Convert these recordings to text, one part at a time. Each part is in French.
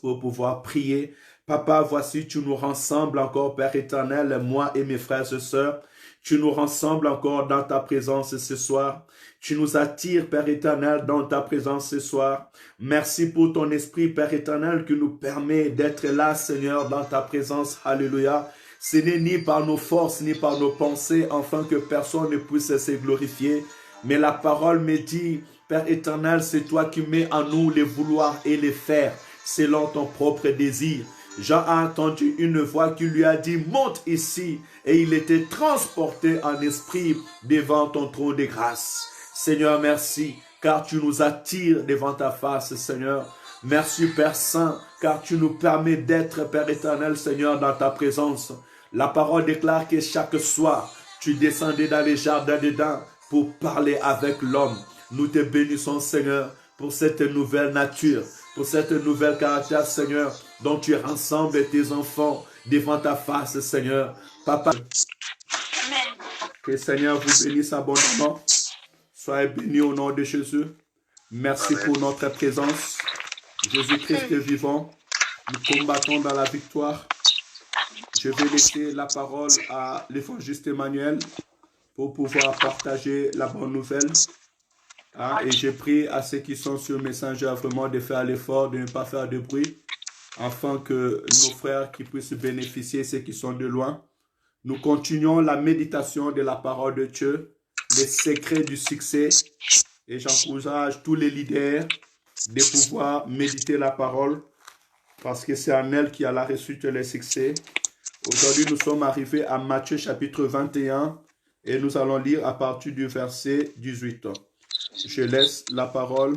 pour pouvoir prier. Papa, voici, tu nous rassembles encore, Père éternel, moi et mes frères et sœurs. Tu nous rassembles encore dans ta présence ce soir. Tu nous attires, Père éternel, dans ta présence ce soir. Merci pour ton esprit, Père éternel, qui nous permet d'être là, Seigneur, dans ta présence. Alléluia. Ce n'est ni par nos forces, ni par nos pensées, afin que personne ne puisse se glorifier. Mais la parole me dit, Père éternel, c'est toi qui mets en nous les vouloir et les faire, selon ton propre désir. Jean a entendu une voix qui lui a dit, monte ici. Et il était transporté en esprit devant ton trône de grâce. Seigneur, merci, car tu nous attires devant ta face, Seigneur. Merci, Père Saint, car tu nous permets d'être, Père éternel, Seigneur, dans ta présence. La parole déclare que chaque soir, tu descendais dans les jardins d'Éden pour parler avec l'homme. Nous te bénissons, Seigneur, pour cette nouvelle nature, pour cette nouvelle caractère, Seigneur, dont tu rassembles tes enfants devant ta face, Seigneur. Papa, que le Seigneur vous bénisse abondamment. Soyez bénis au nom de Jésus. Merci pour notre présence. Jésus-Christ est vivant. Nous combattons dans la victoire. Je vais laisser la parole à l'évangéliste Emmanuel pour pouvoir partager la bonne nouvelle. Et je prie à ceux qui sont sur Messenger vraiment de faire l'effort de ne pas faire de bruit, afin que nos frères qui puissent bénéficier, ceux qui sont de loin. Nous continuons la méditation de la parole de Dieu, les secrets du succès. Et j'encourage tous les leaders de pouvoir méditer la parole, parce que c'est en elle qu'il y a la réussite et le succès. Aujourd'hui, nous sommes arrivés à Matthieu chapitre 21 et nous allons lire à partir du verset 18. Je laisse la parole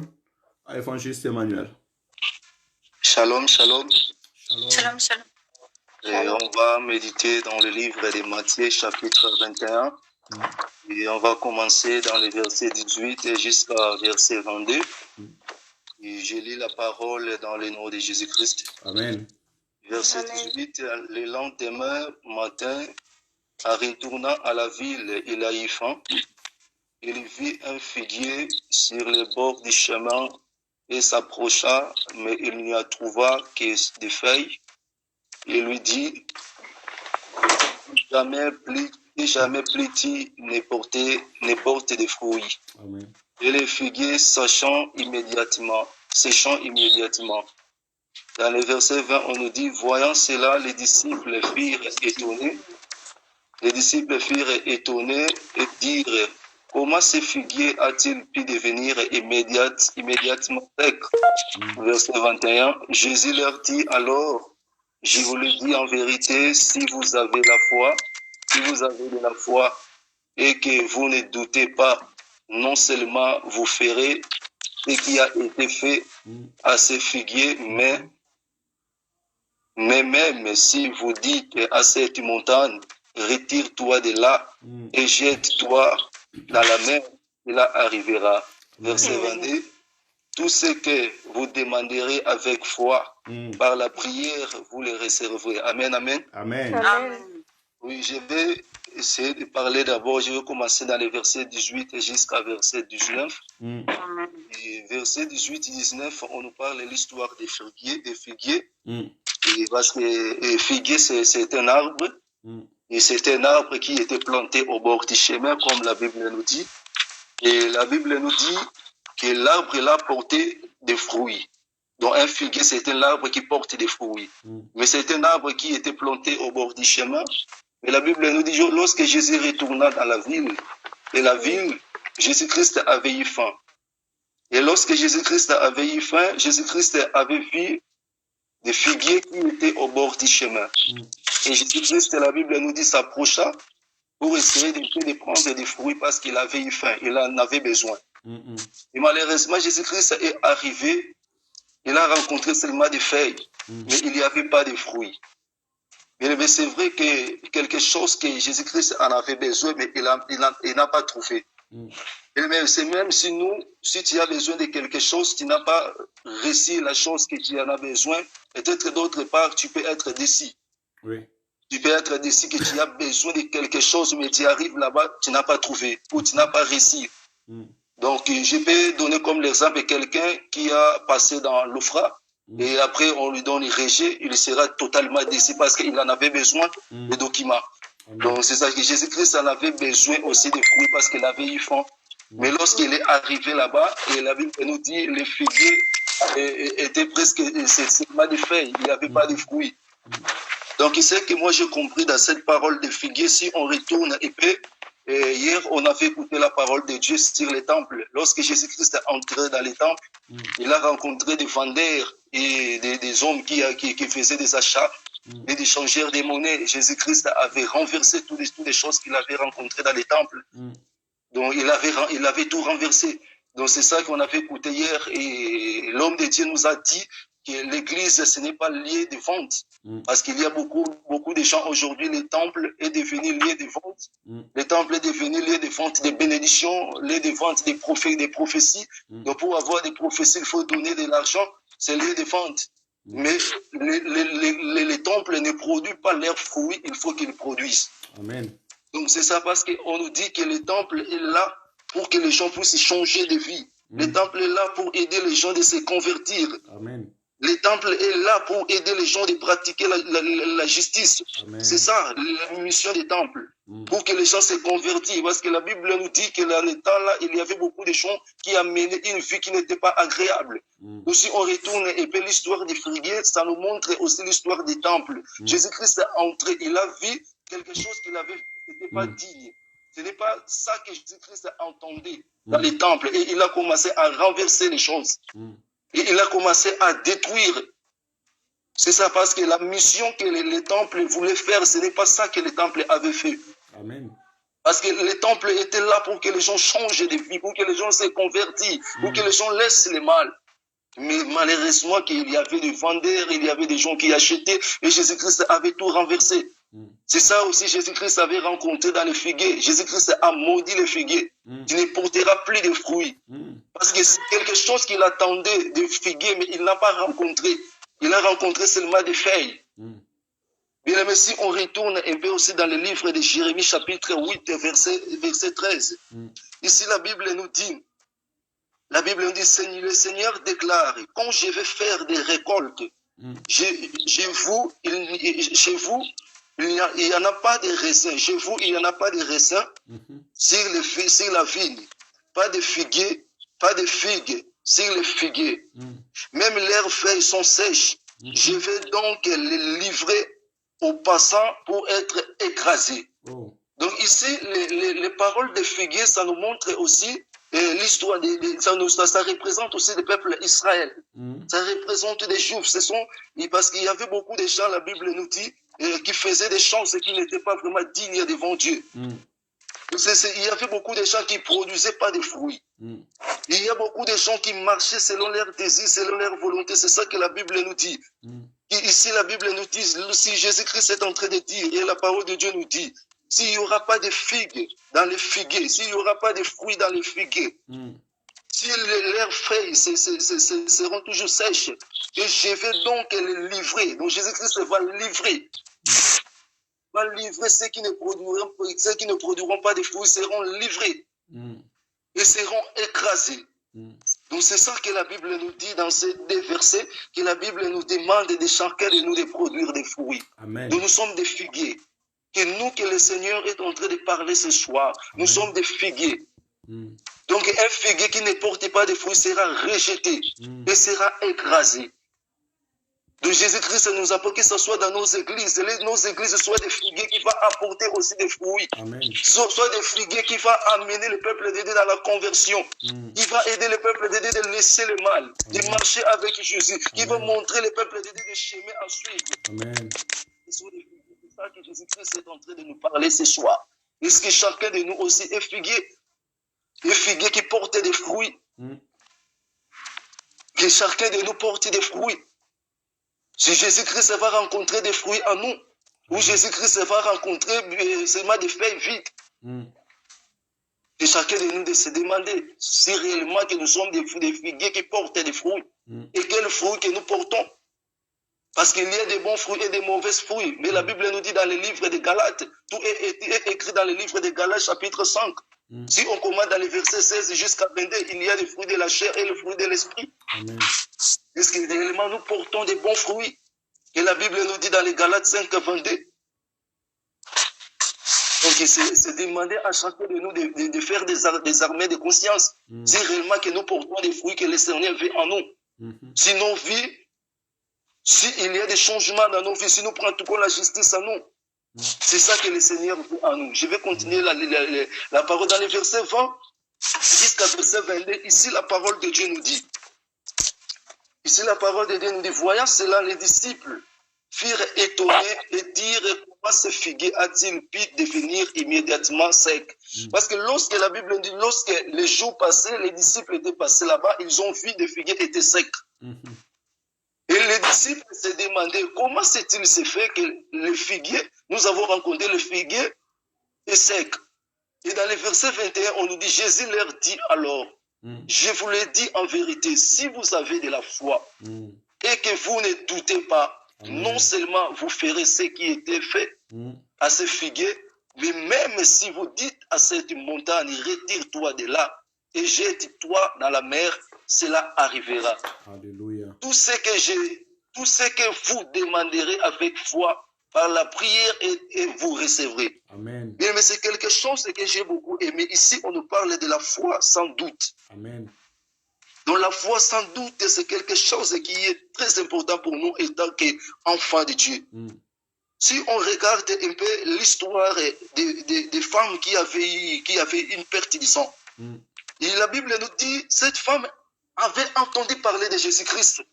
à l'évangéliste Emmanuel. Shalom, shalom. Shalom. Shalom, shalom. Et on va méditer dans le livre de Matthieu, chapitre 21. Et on va commencer dans le verset 18 jusqu'à verset 22. Et je lis la parole dans le nom de Jésus-Christ. Amen. Verset 18. Le lendemain matin, en retournant à la ville, il a eu faim. Il vit un figuier sur le bord du chemin et s'approcha, mais il n'y a trouvé que des feuilles. Il lui dit, jamais plus tu ne porte de fruits. Amen. Et le figuier séchant immédiatement. Dans le verset 20, on nous dit, voyant cela, les disciples furent étonnés et dirent, comment ce figuier a-t-il pu devenir immédiatement sec? Verset 21, Jésus leur dit alors, je vous le dis en vérité, si vous avez de la foi et que vous ne doutez pas, non seulement vous ferez ce qui a été fait à ce figuier, mais même si vous dites à cette montagne, retire-toi de là et jette-toi dans la mer, cela arrivera. Verset 22. Tout ce que vous demanderez avec foi, par la prière, vous le recevrez. Amen, amen. Amen. Amen. Oui, je vais essayer de parler d'abord. Je vais commencer dans les versets 18 jusqu'à verset 19. Et verset 18 et 19, on nous parle de l'histoire des figuiers. Et parce que figuier, c'est un arbre. Et c'est un arbre qui était planté au bord du chemin, comme la Bible nous dit. Et la Bible nous dit que l'arbre là portait des fruits. Donc un figuier, c'est un arbre qui porte des fruits. Mais c'est un arbre qui était planté au bord du chemin. Et la Bible nous dit, lorsque Jésus retourna dans la ville, Jésus-Christ avait eu faim. Et lorsque Jésus-Christ avait eu faim, Jésus-Christ avait vu des figuiers qui étaient au bord du chemin. Et Jésus-Christ, la Bible nous dit, s'approcha pour essayer de prendre des fruits parce qu'il avait eu faim, il en avait besoin. Et malheureusement, Jésus-Christ est arrivé, il a rencontré seulement des feuilles, mais il n'y avait pas de fruits. Mais c'est vrai que quelque chose que Jésus-Christ en avait besoin, mais il n'a pas trouvé. Et c'est même si tu as besoin de quelque chose, tu n'as pas réussi la chose que tu en as besoin, peut-être d'autre part, tu peux être déçu. Oui. Tu peux être déçu que tu as besoin de quelque chose, mais tu arrives là-bas, tu n'as pas trouvé, ou tu n'as pas réussi. Donc, je peux donner comme l'exemple de quelqu'un qui a passé dans l'Ofra, et après on lui donne le rejet, il sera totalement déçu parce qu'il en avait besoin de documents. Donc c'est ça que Jésus-Christ en avait besoin aussi de fruits parce qu'il avait eu faim. Mais lorsqu'il est arrivé là-bas, et la Bible nous dit les figuiers étaient presque seulement des feuilles, il n'y avait pas de fruits. Donc c'est ce que moi j'ai compris dans cette parole de figuier. Si on retourne et puis hier on avait écouté la parole de Dieu sur les temples. Lorsque Jésus-Christ est entré dans les temples, il a rencontré des vendeurs et des hommes qui faisaient des achats et des changeurs des monnaies. Jésus-Christ avait renversé toutes les choses qu'il avait rencontrées dans les temples. Donc il avait tout renversé. Donc c'est ça qu'on avait écouté hier, et l'homme de Dieu nous a dit que l'église, ce n'est pas lié de vente. Parce qu'il y a beaucoup de gens aujourd'hui, le temple est devenu lié de vente. Le temple est devenu lié de vente des bénédictions, lié de vente des prophéties. Donc pour avoir des prophéties, il faut donner de l'argent, c'est lié de vente. Mais les temples ne produisent pas leurs fruits, il faut qu'ils produisent. Amen. Donc c'est ça, parce qu'on nous dit que le temple est là pour que les gens puissent changer de vie. Le temple est là pour aider les gens de se convertir. Amen. Le temple est là pour aider les gens de pratiquer la justice. C'est ça, la mission du temple. Pour que les gens se convertissent. Parce que la Bible nous dit que dans le temps-là, il y avait beaucoup de gens qui amenaient une vie qui n'était pas agréable. Aussi, on retourne et puis l'histoire des figuiers, ça nous montre aussi l'histoire du temple. Jésus-Christ est entré, il a vu quelque chose qu'il avait vu qui n'était pas digne. Ce n'est pas ça que Jésus-Christ entendait dans les temples. Et il a commencé à renverser les choses. Et il a commencé à détruire. C'est ça, parce que la mission que les temples voulaient faire, ce n'est pas ça que les temples avaient fait. Amen. Parce que les temples étaient là pour que les gens changent de vie, pour que les gens se convertissent, pour que les gens laissent le mal. Mais malheureusement, qu'il y avait des vendeurs, il y avait des gens qui achetaient, et Jésus-Christ avait tout renversé. C'est ça aussi, Jésus-Christ avait rencontré dans les figuiers. Jésus-Christ a maudit les figuiers. Tu ne porteras plus de fruits. Parce que c'est quelque chose qu'il attendait des figuiers, mais il n'a pas rencontré. Il a rencontré seulement des feuilles. Bien aimé, si on retourne un peu aussi dans le livre de Jérémie, chapitre 8, verset 13. Ici, la Bible nous dit, le Seigneur déclare, quand je vais faire des récoltes, chez vous, il n'y en a pas de raisins. Chez vous, il n'y en a pas de raisins sur la vigne. Pas de figuier, pas de figues sur les figuiers. Même leurs feuilles sont sèches. Je vais donc les livrer aux passants pour être écrasés. Donc ici, les paroles des figuiers, ça nous montre aussi l'histoire, ça représente aussi le peuple Israël. Ça représente des Juifs. Parce qu'il y avait beaucoup de gens, la Bible nous dit, qui faisaient des choses qui n'étaient pas vraiment dignes devant Dieu. Il y avait beaucoup de gens qui ne produisaient pas de fruits. Il y a beaucoup de gens qui marchaient selon leurs désirs, selon leur volonté. C'est ça que la Bible nous dit. Ici, la Bible nous dit, si Jésus-Christ est en train de dire, et la parole de Dieu nous dit, s'il n'y aura pas de figues dans les figuiers, s'il n'y aura pas de fruits dans les figuiers, si leurs feuilles seront toujours sèches, et je vais donc les livrer. Donc Jésus-Christ va livrer. Va livrer ceux qui ne produiront pas de fruits, seront livrés et seront écrasés. Donc c'est ça que la Bible nous dit dans ces deux versets, que la Bible nous demande de chacun de nous de produire des fruits. Amen. Nous sommes des figuiers. Que le Seigneur est en train de parler ce soir. Nous sommes des figuiers. Donc un figuier qui ne porte pas de fruits sera rejeté et sera écrasé. Donc Jésus-Christ nous apporte, que ce soit dans nos églises soient des figuiers qui vont apporter aussi des fruits. Soit des figuiers qui vont amener le peuple de Dieu dans la conversion. Qui va aider le peuple de Dieu de laisser le mal, de marcher avec Jésus. Qui va montrer le peuple de Dieu des chemins à suivre. C'est ça que Jésus-Christ est en train de nous parler ce soir. Est-ce que chacun de nous aussi est figuier? Un figuier qui porte des fruits. Que chacun de nous porte des fruits. Si Jésus-Christ va rencontrer des fruits en nous, ou Jésus-Christ va rencontrer seulement des feuilles vides. Et chacun de nous de se demander si réellement que nous sommes des figuiers qui portent des fruits. Et quels fruits que nous portons. Parce qu'il y a des bons fruits et des mauvais fruits. Mais la Bible nous dit dans les livres de Galates, tout est écrit dans les livres de Galates chapitre 5. Si on commence dans les versets 16 jusqu'à 22, il y a des fruits de la chair et les fruits de l'esprit. Est-ce que réellement nous portons des bons fruits? Et la Bible nous dit dans les Galates 5, 22. Donc c'est demander à chacun de nous de faire des armées de conscience. Si réellement que nous portons des fruits que le Seigneur veut en nous. Si nos vies, s'il y a des changements dans nos vies, si nous pratiquons la justice en nous, c'est ça que le Seigneur veut en nous. Je vais continuer la parole dans les versets 20 jusqu'à verset 22. Ici, la parole de Dieu nous dit. Ici, la parole de Dieu nous dit, voyant cela, les disciples firent étonnés et dirent, comment ce figuier a-t-il pu devenir immédiatement sec? Parce que lorsque la Bible dit, lorsque les jours passaient, les disciples étaient passés là-bas, ils ont vu des figuiers étaient secs. Et les disciples se demandaient, comment s'est-il fait que le figuier, nous avons rencontré le figuier est sec? Et dans le verset 21, on nous dit, Jésus leur dit alors, je vous le dis en vérité, si vous avez de la foi et que vous ne doutez pas, non seulement vous ferez ce qui était fait à ce figuier, mais même si vous dites à cette montagne, retire-toi de là et jette-toi dans la mer, cela arrivera. Alléluia. Tout ce que vous demanderez avec foi par la prière et vous recevrez. Amen. Bien, mais c'est quelque chose que j'ai beaucoup aimé. Ici, on nous parle de la foi sans doute. Amen. Donc la foi sans doute, c'est quelque chose qui est très important pour nous étant qu'enfants de Dieu. Si on regarde un peu l'histoire des femmes qui avaient une perte du sang, et la Bible nous dit, cette femme avait entendu parler de Jésus-Christ.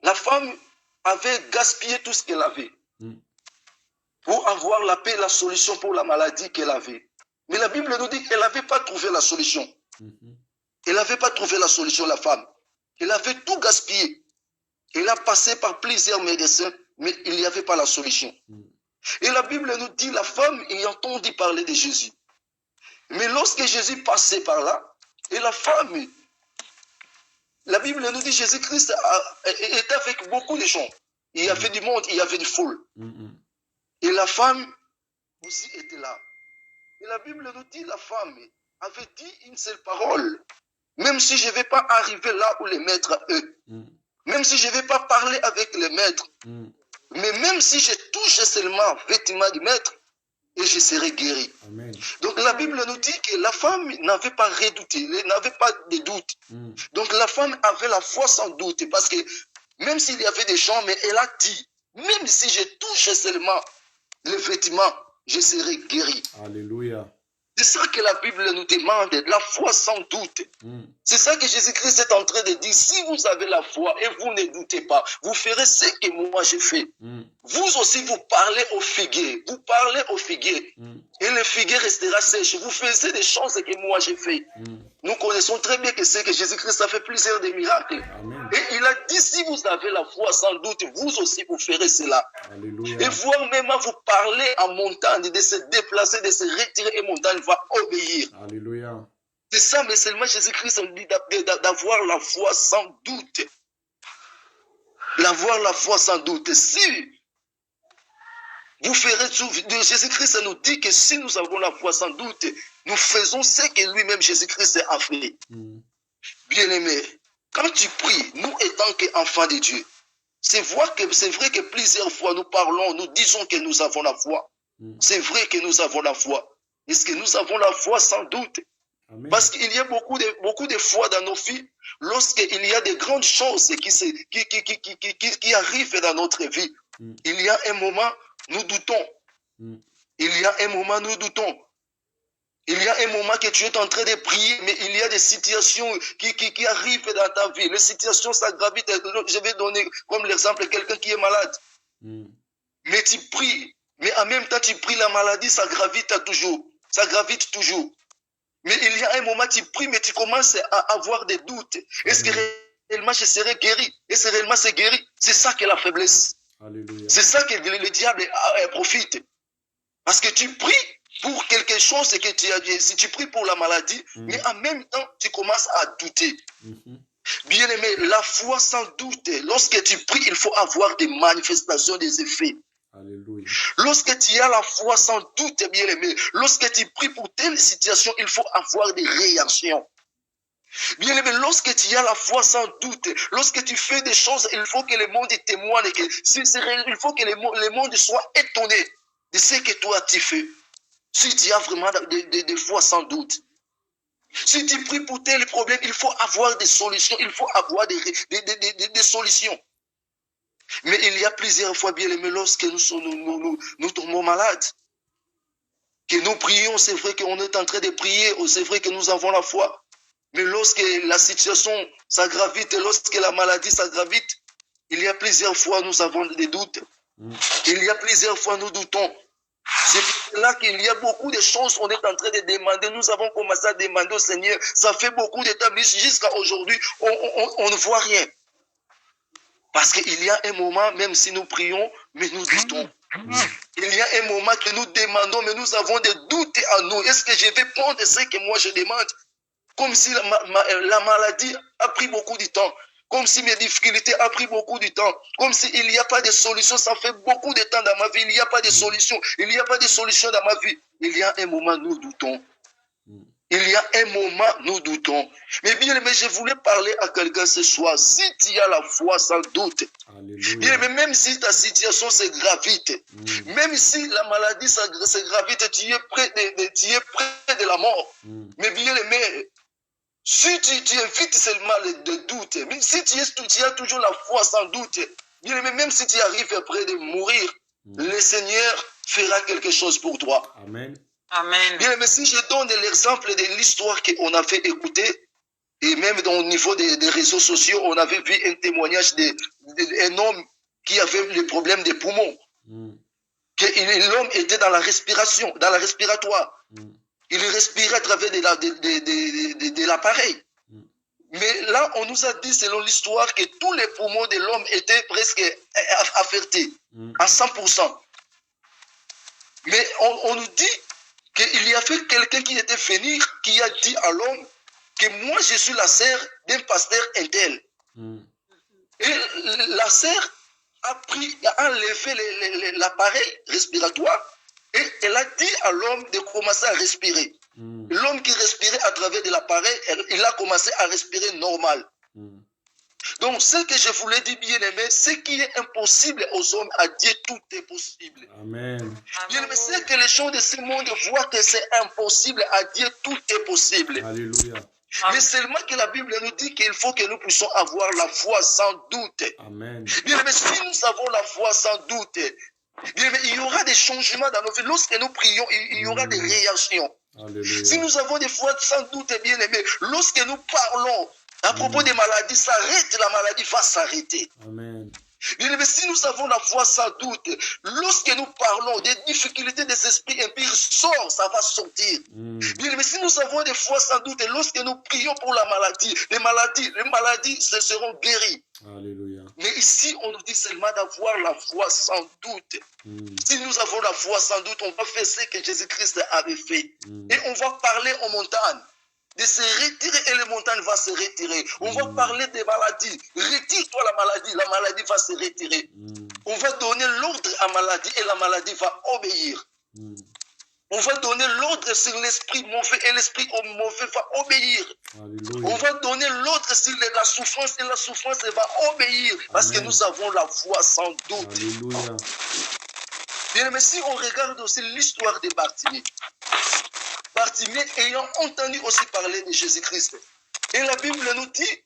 La femme avait gaspillé tout ce qu'elle avait pour avoir la paix, la solution pour la maladie qu'elle avait. Mais la Bible nous dit qu'elle n'avait pas trouvé la solution. Elle n'avait pas trouvé la solution, la femme. Elle avait tout gaspillé. Elle a passé par plusieurs médecins, mais il n'y avait pas la solution. Et la Bible nous dit, la femme ayant entendu parler de Jésus. Mais lorsque Jésus passait par là, et la femme, la Bible nous dit, Jésus-Christ était avec beaucoup de gens. Il y avait du monde, il y avait du foule. Et la femme aussi était là. Et la Bible nous dit, la femme avait dit une seule parole. Même si je ne vais pas arriver là où les maîtres, eux. Même si je ne vais pas parler avec les maîtres. Mais même si je touche seulement vêtement du maître, et je serai guéri. Amen. Donc la Bible nous dit que la femme n'avait pas redouté, n'avait pas de doute. Donc la femme avait la foi sans doute, parce que même s'il y avait des gens, mais elle a dit, même si je touche seulement le vêtement, je serai guéri. Alléluia. C'est ça que la Bible nous demande, la foi sans doute. C'est ça que Jésus-Christ est en train de dire. Si vous avez la foi et vous ne doutez pas, vous ferez ce que moi j'ai fait. Vous aussi, vous parlez au figuier. Vous parlez au figuier. Et le figuier restera sèche. Vous faites des choses que moi j'ai fait. Nous connaissons très bien que c'est que Jésus-Christ a fait plusieurs des miracles. Amen. Et il a dit, si vous avez la foi sans doute, vous aussi vous ferez cela. Alléluia. Et voire même vous parler en montagne, de se déplacer, de se retirer, et montagne va obéir. Alléluia. C'est ça, mais seulement Jésus-Christ nous dit d'avoir la foi sans doute. D'avoir la foi sans doute. Si vous ferez tout, Jésus-Christ nous dit que si nous avons la foi sans doute, nous faisons ce que lui-même Jésus-Christ a fait. Bien-aimé, quand tu pries, nous étant qu'enfants de Dieu, c'est vrai que plusieurs fois nous parlons, nous disons que nous avons la foi. C'est vrai que nous avons la foi. Est-ce que nous avons la foi sans doute? Amen. Parce qu'il y a beaucoup de fois dans nos vies, lorsqu'il y a de grandes choses qui arrivent dans notre vie, il y a un moment, nous doutons. Il y a un moment, nous doutons. Il y a un moment que tu es en train de prier, mais il y a des situations qui arrivent dans ta vie. Les situations s'aggravent. Je vais donner comme l'exemple quelqu'un qui est malade. Mais tu pries, mais en même temps tu pries, la maladie, ça gravite toujours. Ça gravite toujours. Mais il y a un moment, tu pries, mais tu commences à avoir des doutes. Est-ce que réellement je serai guéri? Est-ce que réellement c'est guéri? C'est ça que la faiblesse. C'est ça que le diable profite. Parce que tu pries pour quelque chose que tu as dit. Si tu pries pour la maladie, mais en même temps, tu commences à douter. Bien-aimé, la foi sans doute, lorsque tu pries, il faut avoir des manifestations, des effets. Alléluia. Lorsque tu as la foi sans doute, bien-aimé, lorsque tu pries pour telle situation, il faut avoir des réactions. Bien-aimé, lorsque tu as la foi sans doute, lorsque tu fais des choses, il faut que le monde témoigne, il faut que le monde soit étonné de ce que toi tu fais. Si tu as vraiment des foi sans doute. Si tu pries pour tel problème, il faut avoir des solutions, il faut avoir des solutions. Mais il y a plusieurs fois, bien aimé, lorsque nous tombons malades, que nous prions, c'est vrai qu'on est en train de prier, c'est vrai que nous avons la foi. Mais lorsque la situation s'aggravite, lorsque la maladie s'aggravite, il y a plusieurs fois nous avons des doutes. Il y a plusieurs fois nous doutons. C'est pour là qu'il y a beaucoup de choses qu'on est en train de demander. Nous avons commencé à demander au Seigneur. Ça fait beaucoup de temps, mais jusqu'à aujourd'hui, on ne voit rien. Parce qu'il y a un moment, même si nous prions, mais nous doutons. Il y a un moment que nous demandons, mais nous avons des doutes en nous. Est-ce que je vais prendre ce que moi je demande? Comme si la maladie a pris beaucoup de temps. Comme si mes difficultés ont pris beaucoup de temps. Comme s'il n'y a pas de solution. Ça fait beaucoup de temps dans ma vie. Il n'y a pas de solution. Il n'y a pas de solution dans ma vie. Il y a un moment, nous doutons. Il y a un moment, nous doutons. Mais bien, mais je voulais parler à quelqu'un ce soir. Si tu as la foi sans doute, bien, mais même si ta situation se gravite, même si la maladie se gravite, tu es près de la mort. Mais bien, mais si tu évites seulement le doute, même si tu as toujours la foi sans doute, bien, mais même si tu arrives près de mourir, le Seigneur fera quelque chose pour toi. Amen. Amen. Bien, mais si je donne l'exemple de l'histoire qu'on a fait écouter, et même au niveau des réseaux sociaux, on avait vu un témoignage d'un homme qui avait le problème des poumons. L'homme était dans la respiration, dans la respiratoire. Il respirait à travers de l'appareil. Mais là, on nous a dit, selon l'histoire, que tous les poumons de l'homme étaient presque affectés, à 100%. Mais on nous dit qu'il y avait quelqu'un qui était venu, qui a dit à l'homme que moi, je suis la sœur d'un pasteur intel. Et la sœur a enlevé l'appareil respiratoire et elle a dit à l'homme de commencer à respirer. L'homme qui respirait à travers de l'appareil, il a commencé à respirer normal. Donc, ce que je voulais dire, bien aimé, ce qui est impossible aux hommes, à Dieu, tout est possible. Amen. Bien aimé, c'est que les gens de ce monde voient que c'est impossible, à Dieu, tout est possible. Alléluia. Mais seulement que la Bible nous dit qu'il faut que nous puissions avoir la foi sans doute. Amen. Bien aimé, si nous avons la foi sans doute, bien aimé, il y aura des changements dans nos vies. Lorsque nous prions, il y aura des réactions. Alléluia. Si nous avons des foi sans doute, bien aimé, lorsque nous parlons à propos des maladies, s'arrête, la maladie va s'arrêter. Amen. Bien aimé, si nous avons la foi sans doute, lorsque nous parlons des difficultés des esprits impurs, ça va sortir. Bien aimé, si nous avons des foi sans doute, lorsque nous prions pour la maladie, les maladies se seront guéries. Alléluia. Mais ici, on nous dit seulement d'avoir la foi sans doute. Si nous avons la foi sans doute, on va faire ce que Jésus-Christ avait fait. Et on va parler aux montagnes de se retirer et les montagnes vont se retirer. On va parler des maladies. Retire-toi la maladie va se retirer. On va donner l'ordre à la maladie et la maladie va obéir. On va donner l'ordre sur l'esprit mauvais et l'esprit mauvais va obéir. Alléluia. On va donner l'ordre sur la souffrance et la souffrance va obéir. Parce que nous avons la foi sans doute. Alléluia. Bien, mais si on regarde aussi l'histoire de Bartimée, Bartimée ayant entendu aussi parler de Jésus-Christ. Et la Bible nous dit,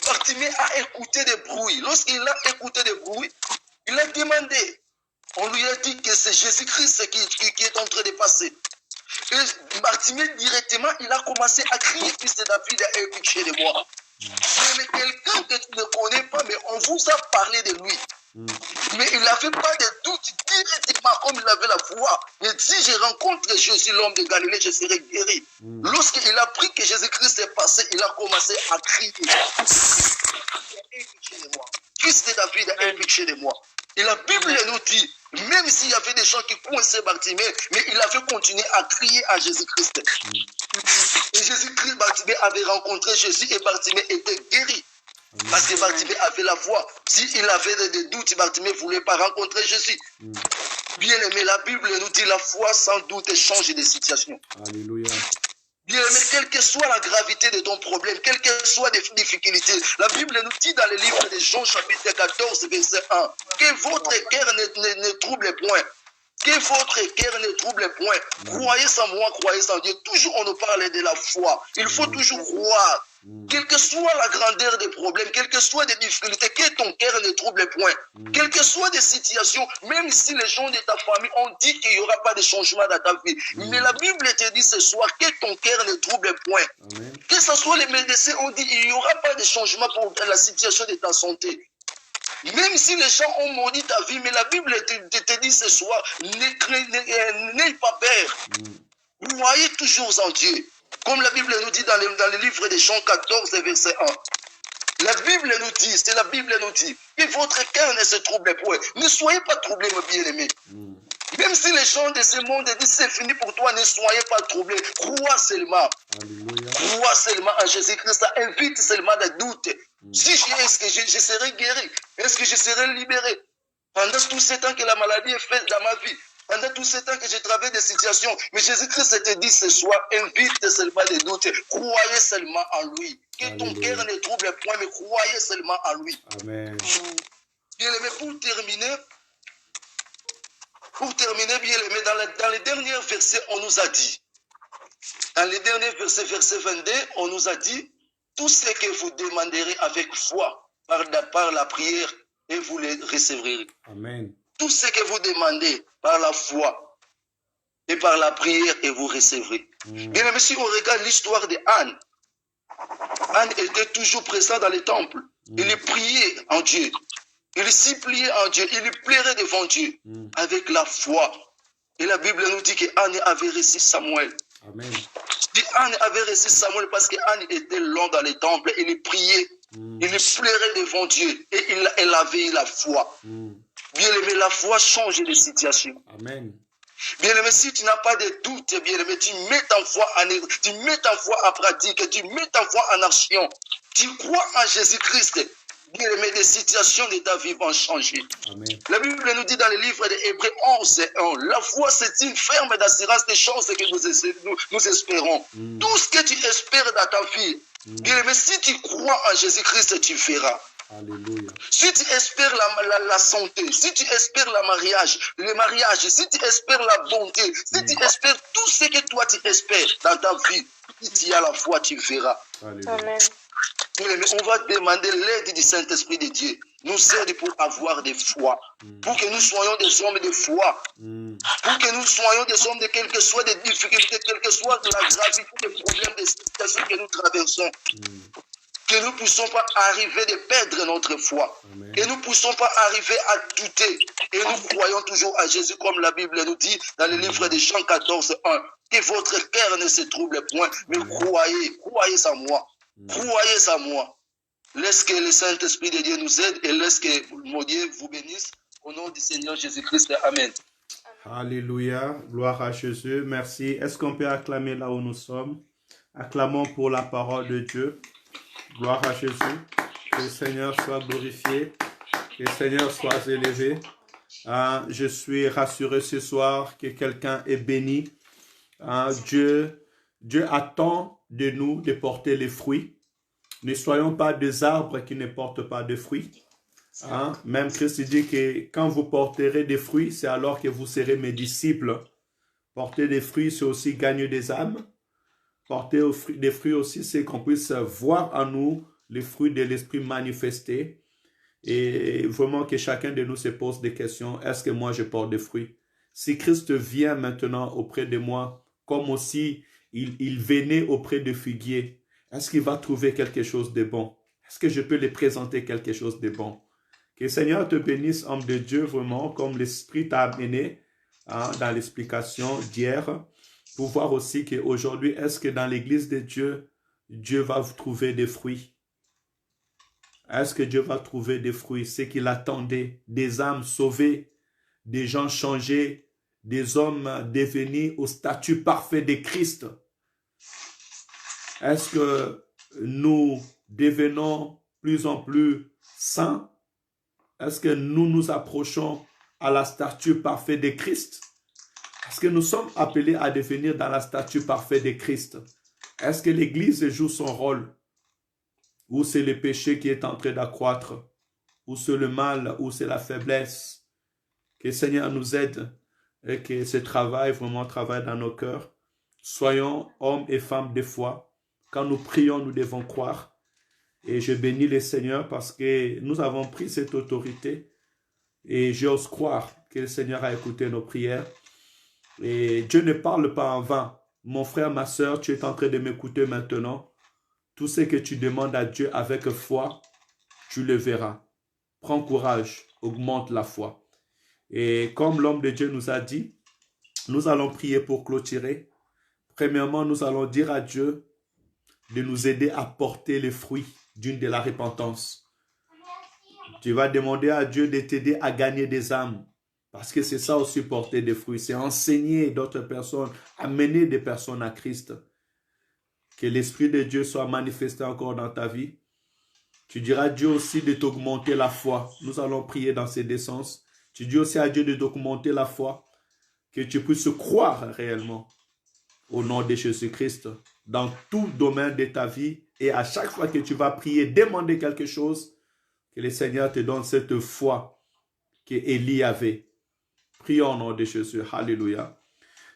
Bartimée a écouté des bruits. Lorsqu'il a écouté des bruits, il a demandé. On lui a dit que c'est Jésus-Christ qui est en train de passer. Et Bartimée, directement, il a commencé à crier, fils de David, aie pitié de moi. Mais quelqu'un que tu ne connais pas, mais on vous a parlé de lui. Mais il n'avait pas de doute directement comme il avait la foi. Mais si je rencontre Jésus, l'homme de Galilée, je serai guéri. Lorsqu'il a appris que Jésus-Christ est passé, il a commencé à crier. Aie pitié de moi. Fils de David, aie pitié de moi. Et la Bible nous dit, même s'il y avait des gens qui coinçaient Bartimée, mais il avait continué à crier à Jésus-Christ. Et Jésus-Christ, Bartimée avait rencontré Jésus et Bartimée était guéri. Parce que Bartimée avait la foi. S'il avait des doutes, Bartimée ne voulait pas rencontrer Jésus. Bien aimé, la Bible nous dit la foi sans doute change de situation. Alléluia. Bien aimé, quelle que soit la gravité de ton problème, quelles que soient les difficultés, la Bible nous dit dans le livre de Jean chapitre 14, verset 1, que votre cœur ne trouble point. Que votre cœur ne trouble point. Croyez en moi, croyez en Dieu. Toujours on nous parle de la foi. Il faut toujours croire. Quelle que soit la grandeur des problèmes, quelles que soient des difficultés, que ton cœur ne trouble point. Quelles que soient des situations, même si les gens de ta famille ont dit qu'il n'y aura pas de changement dans ta vie. Mais la Bible te dit ce soir que ton cœur ne trouble point. Amen. Que ce soit les médecins ont dit qu'il n'y aura pas de changement pour la situation de ta santé. Même si les gens ont maudit ta vie, mais la Bible te dit ce soir, n'aie pas peur. Croyez toujours en Dieu. Comme la Bible nous dit dans le livre de Jean 14, verset 1. La Bible nous dit, c'est la Bible nous dit, que votre cœur ne se trouble point. Ne soyez pas troublés, mes bien-aimés. Même si les gens de ce monde disent c'est fini pour toi, ne soyez pas troublés. Crois seulement. Alléluia. Crois seulement en Jésus-Christ. Ça invite seulement des doutes. Si est-ce que je serai guéri? Est-ce que je serai libéré? Pendant tout ce temps que la maladie est faite dans ma vie, pendant tout ce temps que je travaille des situations, mais Jésus-Christ te dit ce soir, invite seulement des doutes. Croyez seulement en lui. Que ton cœur ne trouble point, mais croyez seulement en lui. Amen. Bien aimé, pour terminer, bien aimé, dans les derniers versets, on nous a dit, dans les derniers versets, verset 22, on nous a dit, tout ce que vous demanderez avec foi, par la prière, et vous les recevrez. Amen. Tout ce que vous demandez par la foi et par la prière, et vous recevrez. Bien aimé, si on regarde l'histoire de Anne, Anne était toujours présent dans les temples. Il priait en Dieu. Il suppliait en Dieu. Il plairait devant Dieu avec la foi. Et la Bible nous dit qu'Anne avait reçu Samuel. Amen. Anne avait reçu Samuel parce qu'Anne était long dans les temples. Il priait. Il plairait devant Dieu. Et elle avait la foi. Bien aimé, la foi change les situations. Amen. Bien aimé, si tu n'as pas de doute, bien aimé, tu mets ta foi en pratique, tu mets ta foi en action. Tu crois en Jésus-Christ. Bien aimé, les situations de ta vie vont changer. Amen. La Bible nous dit dans le livre de Hébreux 11:1, la foi c'est une ferme d'assurance des choses que nous espérons. Tout ce que tu espères dans ta vie, bien aimé, si tu crois en Jésus-Christ, tu feras. Alléluia. Si tu espères la santé, si tu espères le mariage, si tu espères la bonté, si tu espères tout ce que toi tu espères dans ta vie, si tu as la foi, tu verras. Alléluia. Amen. On va demander l'aide du Saint-Esprit de Dieu. Nous aide pour avoir des foi. Pour que nous soyons des hommes de foi. Pour que nous soyons des hommes de quelles que soient des difficultés, quelle que soit la gravité des problèmes, des situations que nous traversons. Que nous ne puissions pas arriver de perdre notre foi. Amen. Que nous ne puissions pas arriver à douter. Et nous croyons toujours à Jésus comme la Bible nous dit dans le livre de Jean 14:1. Que votre cœur ne se trouble point, mais croyez en moi. Croyez en moi. Laisse que le Saint-Esprit de Dieu nous aide et laisse que mon Dieu vous bénisse. Au nom du Seigneur Jésus-Christ. Amen. Alléluia. Gloire à Jésus. Merci. Est-ce qu'on peut acclamer là où nous sommes? Acclamons pour la parole de Dieu. Gloire à Jésus. Que le Seigneur soit glorifié. Que le Seigneur soit élevé. Je suis rassuré ce soir que quelqu'un est béni. Dieu attend de nous de porter les fruits. Ne soyons pas des arbres qui ne portent pas de fruits. Même Christ dit que quand vous porterez des fruits, c'est alors que vous serez mes disciples. Porter des fruits, c'est aussi gagner des âmes. Porter des fruits aussi, c'est qu'on puisse voir en nous les fruits de l'esprit manifestés. Et vraiment que chacun de nous se pose des questions. Est-ce que moi je porte des fruits? Si Christ vient maintenant auprès de moi, comme aussi il venait auprès de figuier, est-ce qu'il va trouver quelque chose de bon? Est-ce que je peux lui présenter quelque chose de bon? Que le Seigneur te bénisse, homme de Dieu, vraiment, comme l'Esprit t'a amené dans l'explication d'hier, pour voir aussi qu'aujourd'hui, est-ce que dans l'Église de Dieu, Dieu va trouver des fruits? Est-ce que Dieu va trouver des fruits, ce qu'il attendait, des âmes sauvées, des gens changés, des hommes devenus au statut parfait de Christ? Est-ce que nous devenons plus en plus saints? Est-ce que nous nous approchons à la statue parfaite de Christ? Est-ce que nous sommes appelés à devenir dans la statue parfaite de Christ? Est-ce que l'Église joue son rôle? Ou c'est le péché qui est en train d'accroître? Ou c'est le mal? Ou c'est la faiblesse? Que le Seigneur nous aide et que ce travail vraiment travaille dans nos cœurs. Soyons hommes et femmes de foi. Quand nous prions, nous devons croire. Et je bénis le Seigneur parce que nous avons pris cette autorité. Et j'ose croire que le Seigneur a écouté nos prières. Et Dieu ne parle pas en vain. Mon frère, ma soeur, tu es en train de m'écouter maintenant. Tout ce que tu demandes à Dieu avec foi, tu le verras. Prends courage, augmente la foi. Et comme l'homme de Dieu nous a dit, nous allons prier pour clôturer. Premièrement, nous allons dire à Dieu de nous aider à porter les fruits d'une de la repentance. Tu vas demander à Dieu de t'aider à gagner des âmes. Parce que c'est ça aussi porter des fruits. C'est enseigner d'autres personnes, amener des personnes à Christ. Que l'Esprit de Dieu soit manifesté encore dans ta vie. Tu diras à Dieu aussi de t'augmenter la foi. Nous allons prier dans ces deux sens. Tu dis aussi à Dieu de t'augmenter la foi. Que tu puisses croire réellement au nom de Jésus-Christ dans tout domaine de ta vie. Et à chaque fois que tu vas prier, demander quelque chose, que le Seigneur te donne cette foi qu'Élie avait. Prions au nom de Jésus. Alléluia.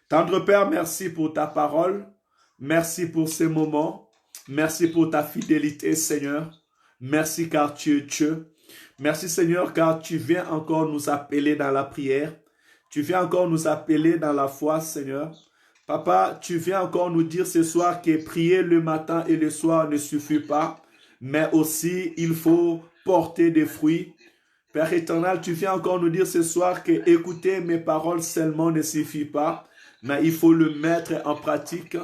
Tendre Père, merci pour ta parole. Merci pour ces moments. Merci pour ta fidélité, Seigneur. Merci car tu es Dieu. Merci, Seigneur, car tu viens encore nous appeler dans la prière. Tu viens encore nous appeler dans la foi, Seigneur. Papa, tu viens encore nous dire ce soir que prier le matin et le soir ne suffit pas, mais aussi il faut porter des fruits. Père éternel, tu viens encore nous dire ce soir que écouter mes paroles seulement ne suffit pas, mais il faut le mettre en pratique.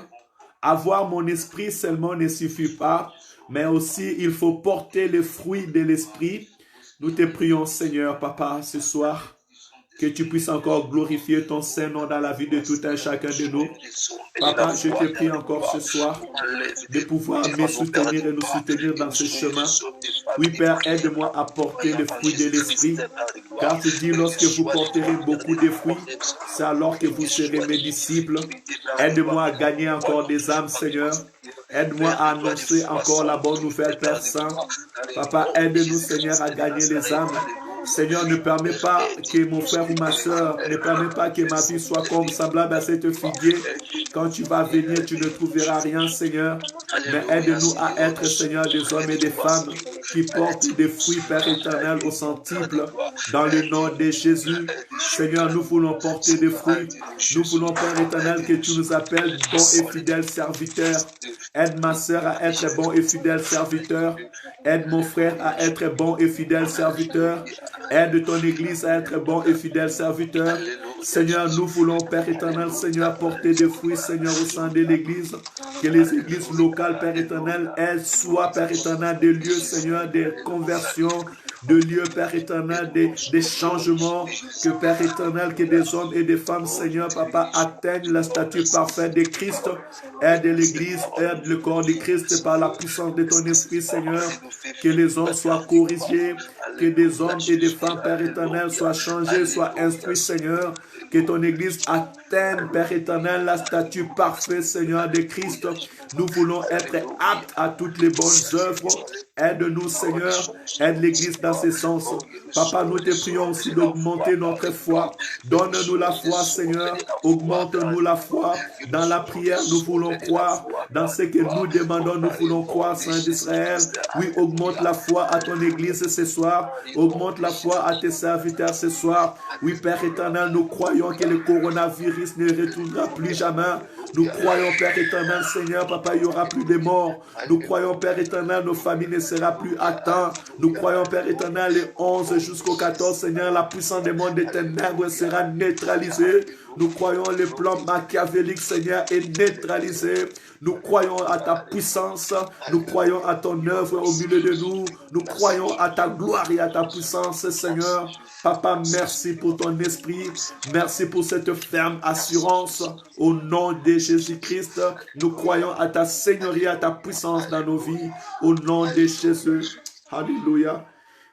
Avoir mon esprit seulement ne suffit pas, mais aussi il faut porter les fruits de l'esprit. Nous te prions, Seigneur, Papa, ce soir, que tu puisses encore glorifier ton Saint-Nom dans la vie de tout un chacun de nous. Papa, je te prie encore ce soir de pouvoir me soutenir et nous soutenir dans ce chemin. Oui, Père, aide-moi à porter le fruit de l'esprit, car tu dis, lorsque vous porterez beaucoup de fruits, c'est alors que vous serez mes disciples. Aide-moi à gagner encore des âmes, Seigneur. Aide-moi à annoncer encore la bonne nouvelle, Père Saint. Papa, aide-nous, Seigneur, à gagner les âmes. Seigneur, ne permets pas que mon frère ou ma soeur, ne permets pas que ma vie soit comme semblable à cette figuier. Quand tu vas venir, tu ne trouveras rien, Seigneur. Mais aide-nous à être, Seigneur, des hommes et des femmes qui portent des fruits, Père éternel, au centuple. Dans le nom de Jésus, Seigneur, nous voulons porter des fruits. Nous voulons, Père éternel, que tu nous appelles bons et fidèles serviteurs. Aide ma soeur à être bon et fidèle serviteur. Aide mon frère à être bon et fidèle serviteur. Aide ton Église à être bon et fidèle serviteur. Seigneur, nous voulons, Père éternel, Seigneur, porter des fruits, Seigneur, au sein de l'Église. Que les églises locales, Père éternel, elles soient, Père éternel, des lieux, Seigneur, de conversion, de lieux, Père éternel, des changements. Que, Père éternel, que des hommes et des femmes, Seigneur, Papa, atteignent la statue parfaite de Christ. Aide l'Église, aide le corps de Christ par la puissance de ton Esprit, Seigneur. Que les hommes soient corrigés, que des hommes et des femmes, Père éternel, soient changés, soient instruits, Seigneur. Que ton Église atteigne, Père éternel, la statue parfaite, Seigneur, de Christ. Nous voulons être aptes à toutes les bonnes œuvres. Aide-nous, Seigneur. Aide l'Église dans ce sens. Papa, nous te prions aussi d'augmenter notre foi. Donne-nous la foi, Seigneur. Augmente-nous la foi. Dans la prière, nous voulons croire. Dans ce que nous demandons, nous voulons croire, Saint d'Israël. Oui, augmente la foi à ton Église ce soir. Augmente la foi à tes serviteurs ce soir. Oui, Père éternel, nous croyons que le coronavirus ne retournera plus jamais. Nous croyons, Père éternel, Seigneur, Papa, il n'y aura plus de morts. Nous croyons, Père éternel, nos familles ne seront plus atteintes. Nous croyons, Père éternel, les 11 jusqu'au 14, Seigneur, la puissance des mondes des ténèbres sera neutralisée. Nous croyons les plans machiavéliques, Seigneur, est neutralisé. Nous croyons à ta puissance. Nous croyons à ton œuvre au milieu de nous. Nous croyons à ta gloire et à ta puissance, Seigneur. Papa, merci pour ton esprit. Merci pour cette ferme assurance. Au nom de Jésus-Christ, nous croyons à ta seigneurie, à ta puissance dans nos vies. Au nom de Jésus. Alléluia.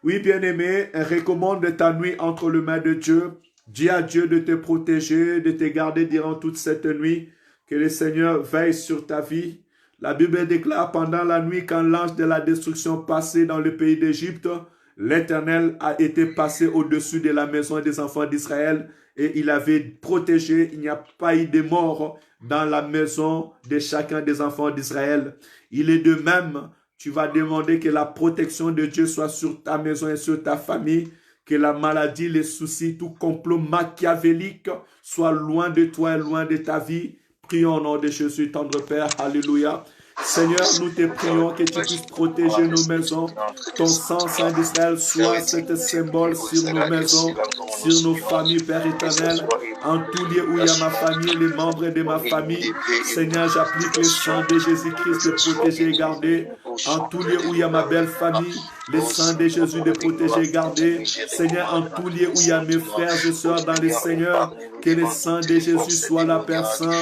Oui, bien-aimé, recommande ta nuit entre les mains de Dieu. Dis à Dieu de te protéger, de te garder durant toute cette nuit. Que le Seigneur veille sur ta vie. La Bible déclare pendant la nuit, quand l'ange de la destruction passait dans le pays d'Égypte, l'Éternel a été passé au-dessus de la maison des enfants d'Israël et il avait protégé. Il n'y a pas eu de mort dans la maison de chacun des enfants d'Israël. Il est de même, tu vas demander que la protection de Dieu soit sur ta maison et sur ta famille, que la maladie, les soucis, tout complot machiavélique soit loin de toi et loin de ta vie. Prions au nom de Jésus, tendre Père. Alléluia. Seigneur, nous te prions que tu puisses protéger nos maisons. Ton sang, Saint d'Israël, soit cet symbole sur nos maisons, sur nos familles, Père éternel. En tout lieu où il y a ma famille, les membres de ma famille, Seigneur, j'applique le sang de Jésus-Christ de protéger et garder. En tout lieu où il y a ma belle famille, le sang de Jésus de protéger et garder. Seigneur, en tout lieu où il y a mes frères et sœurs dans le Seigneur, que le sang de Jésus soit la personne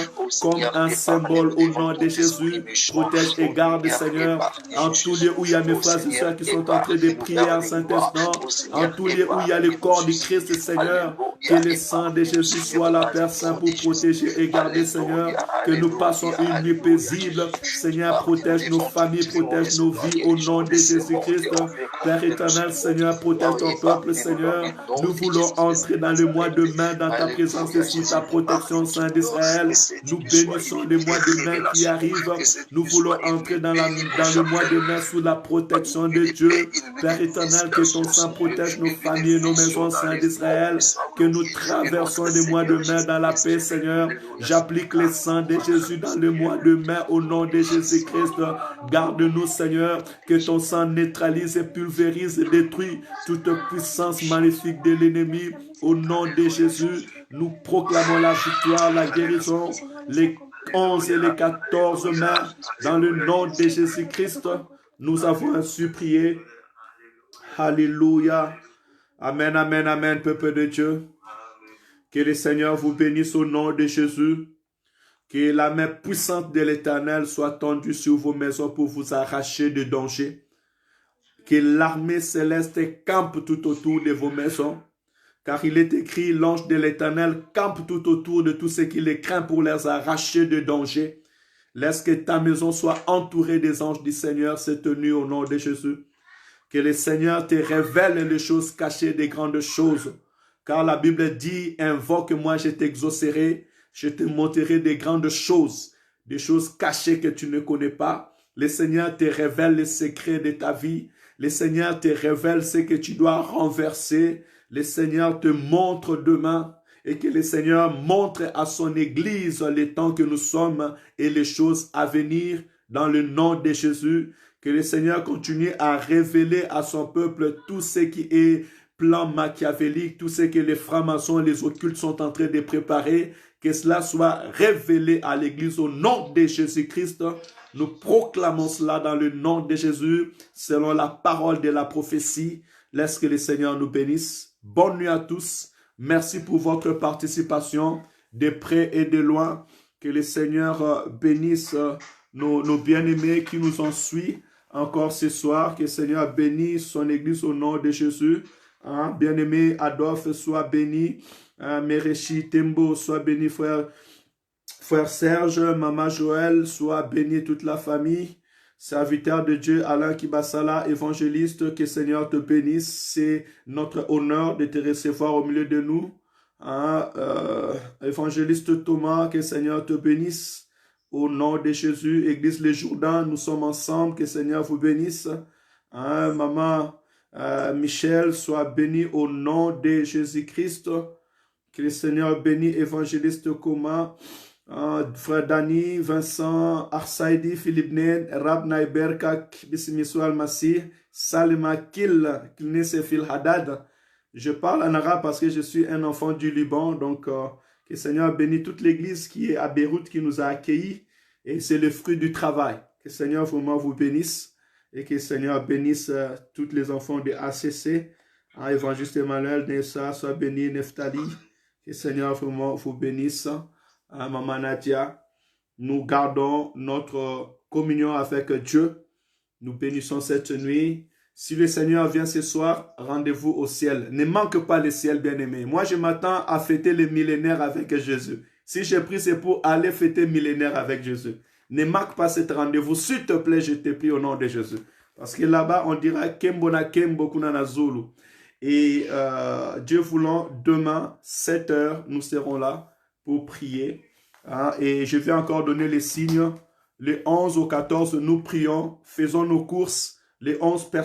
comme un symbole au nom de Jésus. Protège et garde, Seigneur. En tout lieu où il y a mes frères et sœurs qui sont en train de prier en Saint-Instant, en tout lieu où il y a le corps du Christ, Seigneur, que le sang de Jésus soit la personne pour protéger et garder, Seigneur. Que nous passons une nuit paisible. Seigneur, protège nos familles, protège nos vies au nom de Jésus-Christ. Père éternel, Seigneur, protège ton peuple, Seigneur. Nous voulons entrer dans le mois de mai, dans ta présence et sous ta protection, Saint d'Israël. Nous bénissons le mois de mai qui arrive. Nous voulons entrer dans le mois de mai sous la protection de Dieu. Père éternel, que ton sang protège nos familles et nos maisons, Saint d'Israël. Que nous traversons le mois de mai dans la paix, Seigneur. J'applique le sang de Jésus dans le mois de mai au nom de Jésus-Christ. Garde-nous, Seigneur, que ton sang neutralise et pulvérise et détruit toute puissance maléfique de l'ennemi. Au nom de Jésus, nous proclamons la victoire, la guérison, les 11 et les 14 mai, dans le nom de Jésus-Christ. Nous avons ainsi prié. Alléluia. Amen, amen, amen, peuple de Dieu. Que le Seigneur vous bénisse au nom de Jésus. Que la main puissante de l'Éternel soit tendue sur vos maisons pour vous arracher de danger. Que l'armée céleste campe tout autour de vos maisons. Car il est écrit, l'ange de l'Éternel campe tout autour de tous ceux qui les craignent pour les arracher de danger. Laisse que ta maison soit entourée des anges du Seigneur cette nuit au nom de Jésus. Que le Seigneur te révèle les choses cachées des grandes choses. Car la Bible dit, invoque-moi, je t'exaucerai, je te montrerai des grandes choses, des choses cachées que tu ne connais pas. Le Seigneur te révèle les secrets de ta vie. Le Seigneur te révèle ce que tu dois renverser. Le Seigneur te montre demain et que le Seigneur montre à son Église les temps que nous sommes et les choses à venir dans le nom de Jésus. Que le Seigneur continue à révéler à son peuple tout ce qui est plan machiavélique, tout ce que les francs-maçons, les occultes sont en train de préparer, que cela soit révélé à l'Église au nom de Jésus-Christ. Nous proclamons cela dans le nom de Jésus, selon la parole de la prophétie. Laisse que le Seigneur nous bénisse. Bonne nuit à tous. Merci pour votre participation de près et de loin. Que le Seigneur bénisse nos bien-aimés qui nous ont suivis encore ce soir. Que le Seigneur bénisse son Église au nom de Jésus. Bien-aimé Adolphe, sois béni. Mérechi Tembo, sois béni, frère Serge. Maman Joël, sois béni toute la famille. Serviteur de Dieu, Alain Kibasala, évangéliste, que le Seigneur te bénisse. C'est notre honneur de te recevoir au milieu de nous. Évangéliste Thomas, que le Seigneur te bénisse. Au nom de Jésus, Église Les Jourdains, nous sommes ensemble, que le Seigneur vous bénisse. Maman Michel, sois béni au nom de Jésus-Christ. Que le Seigneur bénisse évangéliste Koma. Frère Dani, Vincent, Arsaidi, Philippe Nen, Rab Naïberka, Bissimiso Al-Masih, Salima Kil, Kilnese Fil Haddad. Je parle en arabe parce que je suis un enfant du Liban, donc que Que Seigneur bénisse toute l'église qui est à Beyrouth, qui nous a accueillis. Et c'est le fruit du travail. Que Seigneur vraiment vous bénisse. Et que Seigneur bénisse tous les enfants de ACC. Évangéliste Emmanuel, Nessa, soit béni, Neftali. Que Seigneur vraiment vous bénisse. Maman Nadia, nous gardons notre communion avec Dieu. Nous bénissons cette nuit. Si le Seigneur vient ce soir, rendez-vous au ciel. Ne manque pas le ciel, bien-aimé. Moi, je m'attends à fêter le millénaire avec Jésus. Si j'ai pris, c'est pour aller fêter le millénaire avec Jésus. Ne manque pas cet rendez-vous. S'il te plaît, je te prie au nom de Jésus. Parce que là-bas, on dira Kembona Kembo Kunana Zulu. Et Dieu voulant, demain, 7 heures, nous serons là pour prier. Et je vais encore donner les signes. Les 11 au 14, nous prions, faisons nos courses. Les 11 personnes.